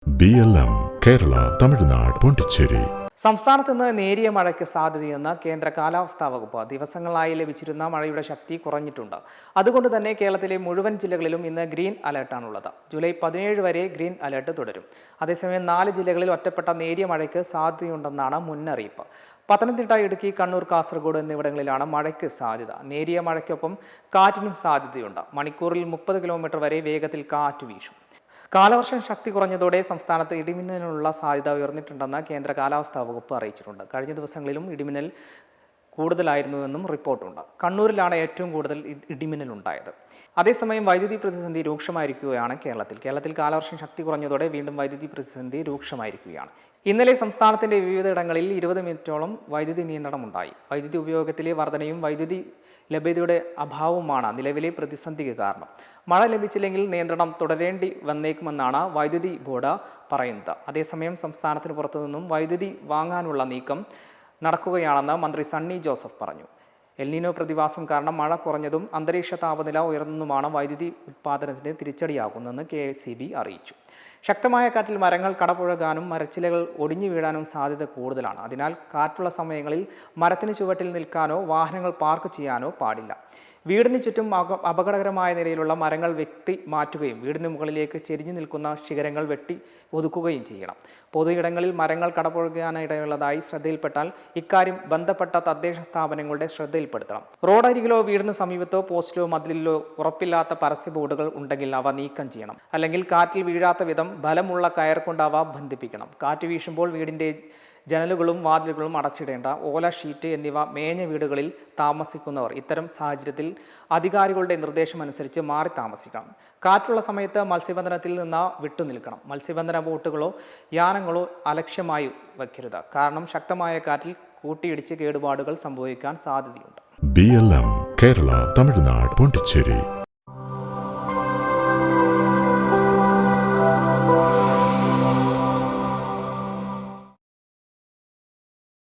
BLM Kerala Tamil Nadu Pondicherry. സംസ്ഥാനത്ത് നിന്ന് നേരിയ മഴയ്ക്ക് സാധ്യതയെന്ന് കേന്ദ്ര കാലാവസ്ഥാ വകുപ്പ്. ദിവസങ്ങളായി ലഭിച്ചിരുന്ന മഴയുടെ ശക്തി കുറഞ്ഞിട്ടുണ്ട്. അതുകൊണ്ട് തന്നെ കേരളത്തിലെ മുഴുവൻ ജില്ലകളിലും ഇന്ന് ഗ്രീൻ അലർട്ടാണുള്ളത്. ജൂലൈ 17 വരെ ഗ്രീൻ അലർട്ട് തുടരും. അതേസമയം 4 ജില്ലകളിൽ ഒറ്റപ്പെട്ട നേരിയ മഴയ്ക്ക് സാധ്യതയുണ്ടെന്നാണ് മുന്നറിയിപ്പ്. പത്തനംതിട്ട, ഇടുക്കി, കണ്ണൂർ, കാസർഗോഡ് എന്നിവിടങ്ങളിലാണ് മഴയ്ക്ക് സാധ്യത. നേരിയ മഴയ്ക്കൊപ്പം കാറ്റിനും സാധ്യതയുണ്ട്. മണിക്കൂറിൽ 30 കിലോമീറ്റർ വരെ വേഗത്തിൽ കാറ്റ് വീശും. കാലവർഷം ശക്തി കുറഞ്ഞതോടെ സംസ്ഥാനത്ത് ഇടിമിന്നലിനുള്ള സാധ്യത ഉയർന്നിട്ടുണ്ടെന്ന് കേന്ദ്ര കാലാവസ്ഥാ വകുപ്പ് അറിയിച്ചിട്ടുണ്ട്. കഴിഞ്ഞ ദിവസങ്ങളിലും ഇടിമിന്നൽ കൂടുതലായിരുന്നുവെന്നും റിപ്പോർട്ടുണ്ട്. കണ്ണൂരിലാണ് ഏറ്റവും കൂടുതൽ ഇടിമിന്നലുണ്ടായത്. അതേസമയം വൈദ്യുതി പ്രതിസന്ധി രൂക്ഷമായിരിക്കുകയാണ് കേരളത്തിൽ കാലവർഷം ശക്തി കുറഞ്ഞതോടെ വീണ്ടും വൈദ്യുതി പ്രതിസന്ധി രൂക്ഷമായിരിക്കുകയാണ്. ഇന്നലെ സംസ്ഥാനത്തിന്റെ വിവിധയിടങ്ങളിൽ 20 മിനിറ്റോളം വൈദ്യുതി നിയന്ത്രണമുണ്ടായി. വൈദ്യുതി ഉപയോഗത്തിലെ വർധനയും വൈദ്യുതി ലഭ്യതയുടെ അഭാവവുമാണ് നിലവിലെ പ്രതിസന്ധിക്ക് കാരണം. മഴ ലഭിച്ചില്ലെങ്കിൽ നിയന്ത്രണം തുടരേണ്ടി വന്നേക്കുമെന്നാണ് വൈദ്യുതി ബോർഡ് പറയുന്നത്. അതേസമയം സംസ്ഥാനത്തിന് പുറത്തുനിന്നും വൈദ്യുതി വാങ്ങാനുള്ള നീക്കം നടക്കുകയാണെന്ന് മന്ത്രി സണ്ണി ജോസഫ് പറഞ്ഞു. എൽനിനോ പ്രതിഭാസം കാരണം മഴ കുറഞ്ഞതും അന്തരീക്ഷ താപനില ഉയർന്നതുമാണ് വൈദ്യുതി ഉത്പാദനത്തിന് തിരിച്ചടിയാകുന്നതെന്ന് KSEB അറിയിച്ചു. ശക്തമായ കാറ്റിൽ മരങ്ങൾ കടപുഴകാനും മരച്ചിലകൾ ഒടിഞ്ഞു വീഴാനും സാധ്യത കൂടുതലാണ്. അതിനാൽ കാറ്റുള്ള സമയങ്ങളിൽ മരത്തിന് ചുവട്ടിൽ നിൽക്കാനോ വാഹനങ്ങൾ പാർക്ക് ചെയ്യാനോ പാടില്ല. വീടിന് ചുറ്റും അപകടകരമായ നിലയിലുള്ള മരങ്ങൾ വെട്ടി മാറ്റുകയും വീടിന് മുകളിലേക്ക് ചെരിഞ്ഞു നിൽക്കുന്ന ശിഖരങ്ങൾ വെട്ടി ഒതുക്കുകയും ചെയ്യണം. പൊതു ഇടങ്ങളിൽ മരങ്ങൾ കടപുഴകാനിടയുള്ളതായി ശ്രദ്ധയിൽപ്പെട്ടാൽ ഇക്കാര്യം ബന്ധപ്പെട്ട തദ്ദേശ സ്ഥാപനങ്ങളുടെ ശ്രദ്ധയിൽപ്പെടുത്തണം. റോഡരികിലോ വീടിന് സമീപത്തോ പോസ്റ്റിലോ മതിലിലോ ഉറപ്പില്ലാത്ത പരസ്യ ബോർഡുകൾ ഉണ്ടെങ്കിൽ അവ നീക്കം ചെയ്യണം. അല്ലെങ്കിൽ കാറ്റിൽ വീഴാത്ത വിധം ബലമുള്ള കയർ കൊണ്ട് അവ ബന്ധിപ്പിക്കണം. കാറ്റ് വീശുമ്പോൾ വീടിൻ്റെ ജനലുകളും വാതിലുകളും അടച്ചിടേണ്ട. ഓല, ഷീറ്റ് എന്നിവ മേഞ്ഞ വീടുകളിൽ താമസിക്കുന്നവർ ഇത്തരം സാഹചര്യത്തിൽ അധികാരികളുടെ നിർദ്ദേശമനുസരിച്ച് മാറി താമസിക്കണം. കാറ്റുള്ള സമയത്ത് മത്സ്യബന്ധനത്തിൽ നിന്ന് വിട്ടുനിൽക്കണം. മത്സ്യബന്ധന ബോട്ടുകളോ യാനങ്ങളോ അലക്ഷ്യമായി വയ്ക്കരുത്. കാരണം ശക്തമായ കാറ്റിൽ കൂട്ടിയിടിച്ച് കേടുപാടുകൾ സംഭവിക്കാൻ സാധ്യതയുണ്ട്. BLM കേരള തമിഴ്നാട് പോണ്ടിച്ചേരി.